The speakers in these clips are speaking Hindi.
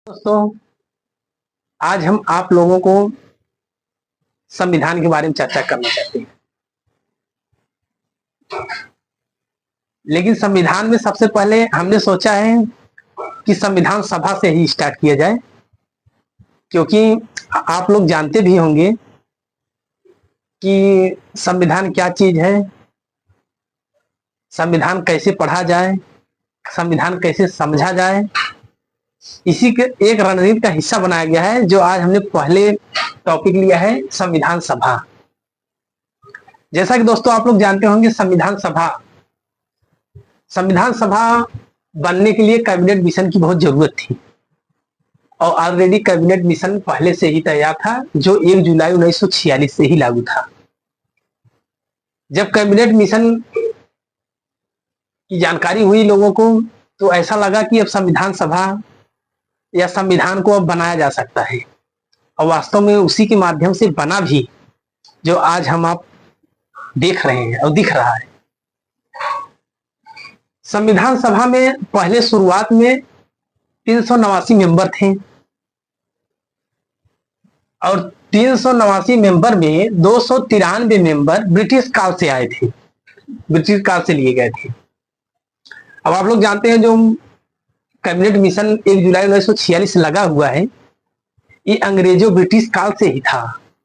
दोस्तों, आज हम आप लोगों को संविधान के बारे में चर्चा करना चाहते हैं। लेकिन संविधान में सबसे पहले हमने सोचा है कि संविधान सभा से ही स्टार्ट किया जाए, क्योंकि आप लोग जानते भी होंगे कि संविधान क्या चीज है, संविधान कैसे पढ़ा जाए, संविधान कैसे समझा जाए। इसी के एक रणनीति का हिस्सा बनाया गया है, जो आज हमने पहले टॉपिक लिया है, संविधान सभा। जैसा कि दोस्तों आप लोग जानते होंगे, संविधान सभा बनने के लिए कैबिनेट मिशन की बहुत जरूरत थी, और ऑलरेडी कैबिनेट मिशन पहले से ही तैयार था, जो 1 जुलाई 1946 से ही लागू था। जब कैबिनेट मिशन की जानकारी हुई लोगों को, तो ऐसा लगा कि अब संविधान सभा या संविधान को अब बनाया जा सकता है, और वास्तव में उसी के माध्यम से बना भी, जो आज हम आप देख रहे हैं और दिख रहा है। संविधान सभा में पहले शुरुआत में 389 मेंबर थे, और 389 मेंबर में 293 मेंबर ब्रिटिश काल से आए थे, ब्रिटिश काल से लिए गए थे। अब आप लोग जानते हैं, जो कैबिनेट मिशन 1 जुलाई 1946 से लगा हुआ है, ये अंग्रेजों ब्रिटिश काल से ही था।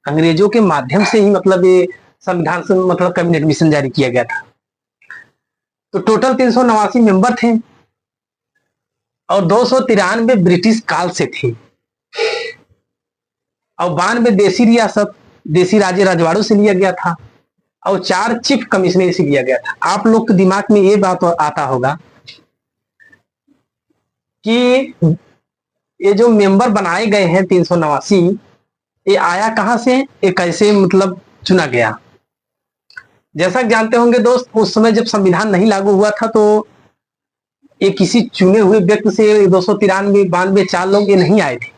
अंग्रेजों के माध्यम से ही मतलब ये संविधान से मतलब कैबिनेट मिशन जारी किया गया था। तो टोटल 389 मेंबर थे, और 293 ब्रिटिश काल से थे, और 92 देसी रियासत, देसी राज्य राजवाड़ों से लिया गया था, और 4 चीफ कमिश्नर से लिया गया था। आप लोग के दिमाग में ये बात आता होगा कि ये जो मेंबर बनाए गए हैं 389, ये आया कहां से, ये कैसे मतलब चुना गया। जैसा कि जानते होंगे दोस्त, उस समय जब संविधान नहीं लागू हुआ था, तो ये किसी चुने हुए व्यक्ति से 293 92 4 लोग ये नहीं आए थे।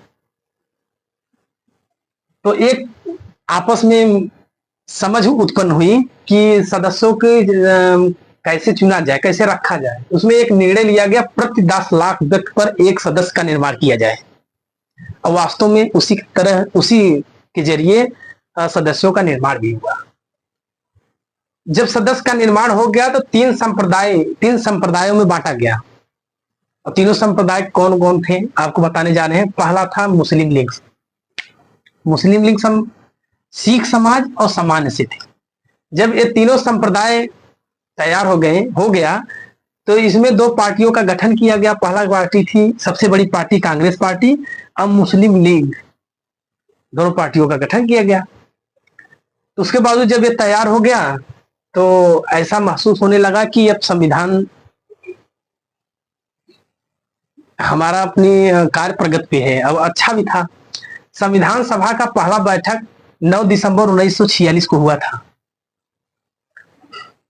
तो एक आपस में समझ उत्पन्न हुई कि सदस्यों के कैसे चुना जाए, कैसे रखा जाए। उसमें एक निर्णय लिया गया, प्रति 10 लाख व्यक्ति पर एक सदस्य का निर्माण किया जाए, और वास्तव में उसी के जरिए सदस्यों का निर्माण भी हुआ। जब सदस्य का निर्माण हो गया, तो 3 संप्रदायों में बांटा गया, और तीनों संप्रदाय कौन कौन थे आपको बताने जा रहे हैं। पहला था मुस्लिम लीग। मुस्लिम लीग सिख समाज और सामान्य से थे। जब ये तीनों संप्रदाय तैयार हो गया, तो इसमें 2 पार्टियों का गठन किया गया। पहला पार्टी थी सबसे बड़ी पार्टी कांग्रेस पार्टी, अब मुस्लिम लीग, दोनों पार्टियों का गठन किया गया। तो उसके बावजूद जब ये तैयार हो गया, तो ऐसा महसूस होने लगा कि अब संविधान हमारा अपनी कार्य प्रगति पे है। अब अच्छा भी था। संविधान सभा का पहला बैठक 9 दिसंबर 1946 को हुआ था।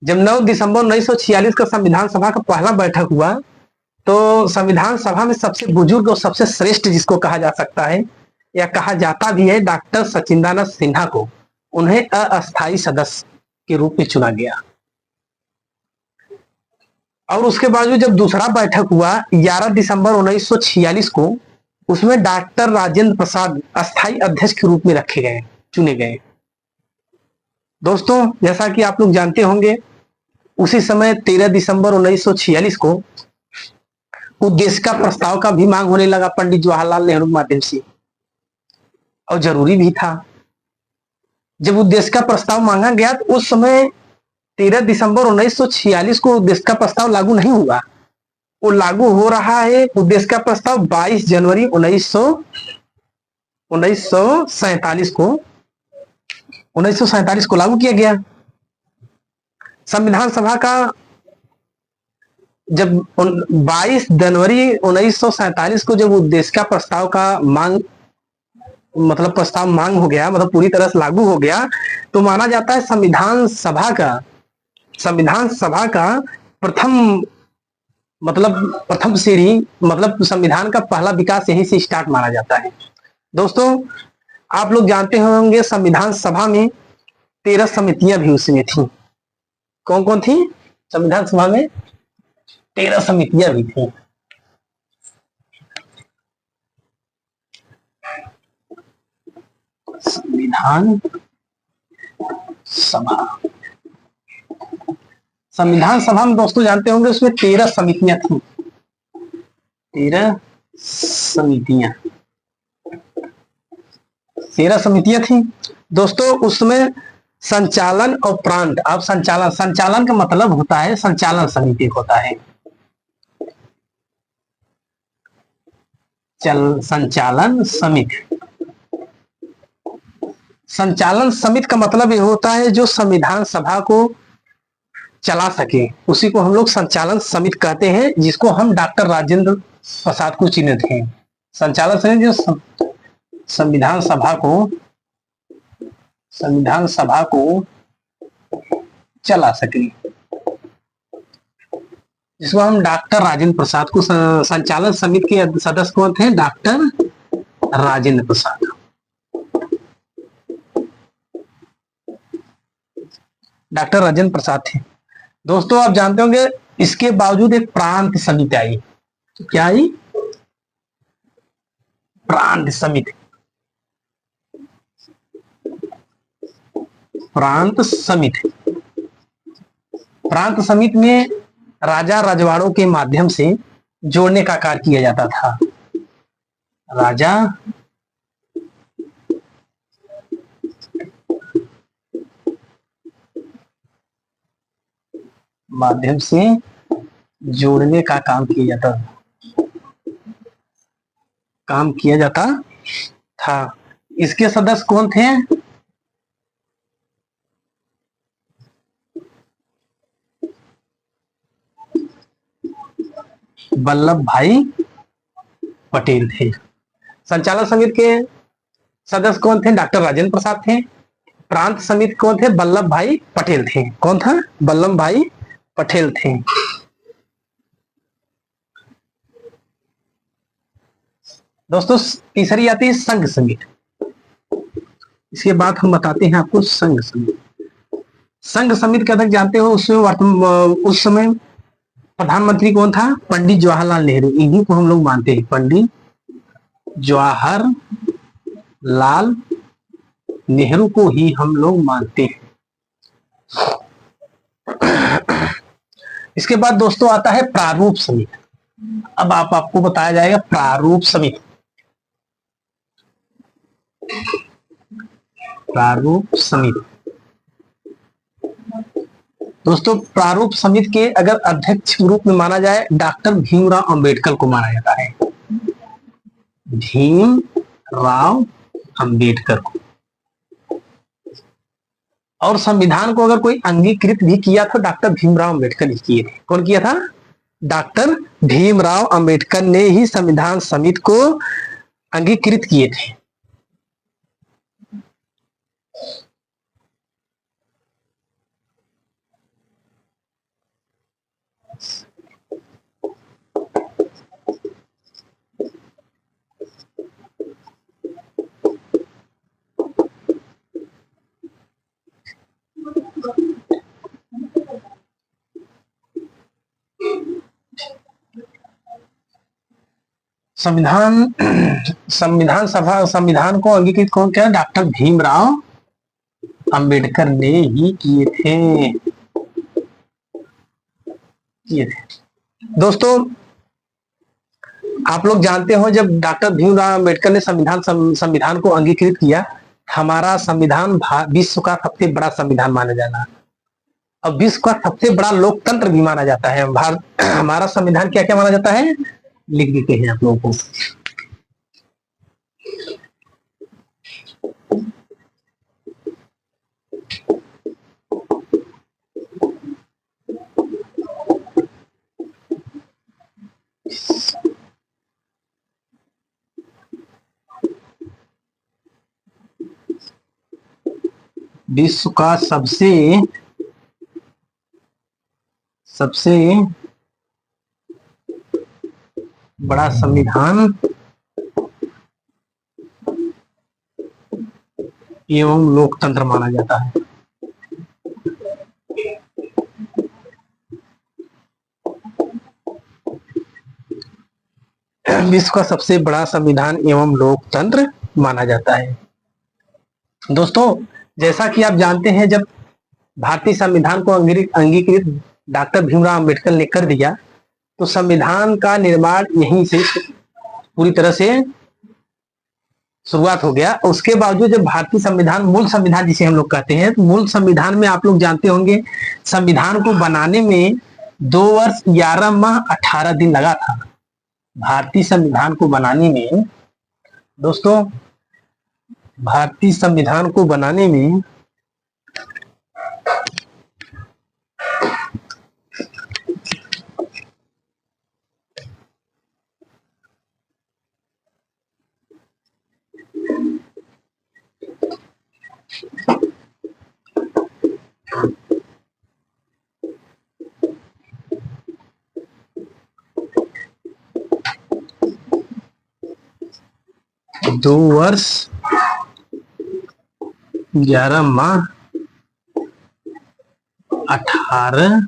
जब 9 दिसंबर 1946 का संविधान सभा का पहला बैठक हुआ, तो संविधान सभा में सबसे बुजुर्ग और सबसे श्रेष्ठ जिसको कहा जा सकता है या कहा जाता भी है, डॉक्टर सचिंदानंद सिन्हा को, उन्हें अस्थायी सदस्य के रूप में चुना गया। और उसके बाद जब दूसरा बैठक हुआ 11 दिसंबर 1946 को, उसमें डॉक्टर राजेंद्र प्रसाद अस्थायी अध्यक्ष के रूप में चुने गए। दोस्तों, जैसा कि आप लोग जानते होंगे, उसी समय 13 दिसंबर 1946 को उद्देश्य का प्रस्ताव का भी मांग होने लगा पंडित जवाहरलाल नेहरू के माध्यम से, और जरूरी भी था। जब उद्देश्य का प्रस्ताव मांगा गया, तो उस समय 13 दिसंबर 1946 को उद्देश्य का प्रस्ताव लागू नहीं हुआ। वो लागू हो रहा है उद्देश्य का प्रस्ताव 22 जनवरी 1947 को लागू किया गया। संविधान सभा का जब 22 जनवरी 1947 को जब उद्देश्य का प्रस्ताव का प्रस्ताव मांग हो गया, मतलब पूरी तरह से लागू हो गया, तो माना जाता है संविधान सभा का प्रथम सीढ़ी, मतलब संविधान का पहला विकास यहीं से स्टार्ट माना जाता है। दोस्तों, आप लोग जानते होंगे संविधान सभा में 13 समितियां भी उसमें थी। कौन कौन थी संविधान सभा में? 13 समितियां भी थी। संविधान सभा। संविधान सभा में दोस्तों जानते होंगे उसमें 13 समितियां थी, 13 समितियां, 13 समितियां थी दोस्तों। उसमें संचालन और प्रांत, अब संचालन का मतलब होता है संचालन समिति होता है, संचालन समिति। संचालन समिति का मतलब ये होता है जो संविधान सभा को चला सके, उसी को हम लोग संचालन समिति कहते हैं, जिसको हम डॉक्टर राजेंद्र प्रसाद को चिन्हित हैं। संचालन समिति जो संविधान सभा को चला सके, जिसको हम डॉक्टर राजेंद्र प्रसाद को, संचालन समिति के सदस्य कौन थे? डॉक्टर राजेंद्र प्रसाद। डॉक्टर राजेंद्र प्रसाद थे दोस्तों। आप जानते होंगे इसके बावजूद एक प्रांत समिति आई। तो क्या आई? प्रांत समिति। प्रांत समिति, प्रांत समिति में राजा रजवाड़ों के माध्यम से जोड़ने का कार्य किया जाता था। राजा माध्यम से जोड़ने का काम किया जाता था। इसके सदस्य कौन थे? वल्लभ भाई पटेल थे। संचालक समिति के सदस्य कौन थे? डॉक्टर राजेंद्र प्रसाद थे। प्रांत समिति कौन थे? वल्लभ भाई पटेल थे। कौन था? वल्लभ भाई पटेल थे। दोस्तों तीसरी आती है संघ समिति। इसके बाद हम बताते हैं आपको संघ समिति। संघ समिति का जानते हो, उसमें उस समय प्रधानमंत्री कौन था? पंडित जवाहरलाल नेहरू। इन्हीं को हम लोग मानते हैं, पंडित जवाहरलाल नेहरू को ही हम लोग मानते हैं। इसके बाद दोस्तों आता है प्रारूप समिति। अब आपको बताया जाएगा प्रारूप समिति। प्रारूप समिति दोस्तों, प्रारूप समिति के अगर अध्यक्ष रूप में माना जाए डॉक्टर भीमराव अंबेडकर को माना जाता है। भीमराव अंबेडकर को। और संविधान को अगर कोई अंगीकृत भी किया तो डॉक्टर भीमराव अंबेडकर ही किए थे। कौन किया था? डॉक्टर भीमराव अंबेडकर ने ही संविधान समिति को अंगीकृत किए थे। संविधान को अंगीकृत कौन किया? डॉक्टर भीमराव अंबेडकर ने ही किए थे। दोस्तों आप लोग जानते हो जब डॉक्टर भीमराव अंबेडकर ने संविधान को अंगीकृत किया, हमारा संविधान विश्व का सबसे बड़ा संविधान माना जाना, और विश्व का सबसे बड़ा लोकतंत्र भी माना जाता है। हमारा संविधान क्या क्या माना जाता है, लिख देते हैं आप लोगों को। विश्व का सबसे बड़ा संविधान एवं लोकतंत्र माना जाता है। विश्व का सबसे बड़ा संविधान एवं लोकतंत्र माना जाता है। दोस्तों, जैसा कि आप जानते हैं, जब भारतीय संविधान को अंगीकृत डॉक्टर भीमराव अंबेडकर ने कर दिया, तो संविधान का निर्माण यहीं से पूरी तरह से शुरुआत हो गया। उसके बावजूद जब भारतीय संविधान, मूल संविधान जिसे हम लोग कहते हैं, तो मूल संविधान में आप लोग जानते होंगे, संविधान को बनाने में 2 वर्ष 11 माह 18 दिन लगा था। भारतीय संविधान को बनाने में दोस्तों, भारतीय संविधान को बनाने में दो वर्ष 11 माह 18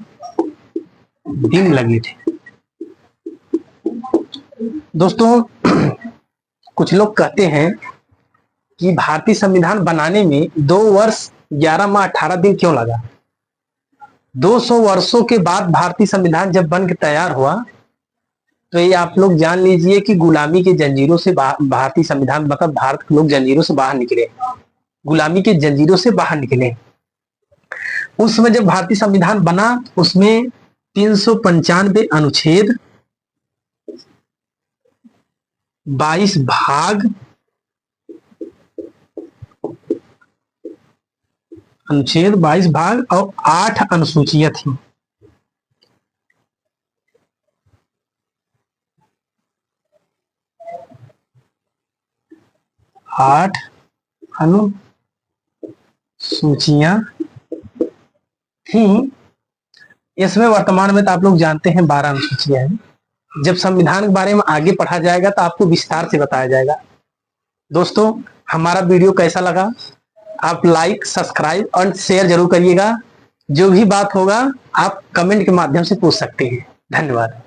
दिन लगे थे। दोस्तों, कुछ लोग कहते हैं कि भारतीय संविधान बनाने में 2 वर्ष 11 माह 18 दिन क्यों लगा। 200 वर्षों के बाद भारतीय संविधान जब बन के तैयार हुआ, तो ये आप लोग जान लीजिए कि गुलामी के जंजीरों से भारतीय संविधान, मतलब भारत के लोग जंजीरों से बाहर निकले, गुलामी के जंजीरों से बाहर निकले। उस समय जब भारतीय संविधान बना, उसमें 395 अनुच्छेद, 22 भाग, अनुच्छेद 22 भाग और 8 अनुसूचियां थी। 8 अनुसूचियां थी। इसमें वर्तमान में तो आप लोग जानते हैं 12 अनुसूचियां हैं। जब संविधान के बारे में आगे पढ़ा जाएगा तो आपको विस्तार से बताया जाएगा। दोस्तों, हमारा वीडियो कैसा लगा, आप लाइक, सब्सक्राइब और शेयर जरूर करिएगा। जो भी बात होगा आप कमेंट के माध्यम से पूछ सकते हैं। धन्यवाद।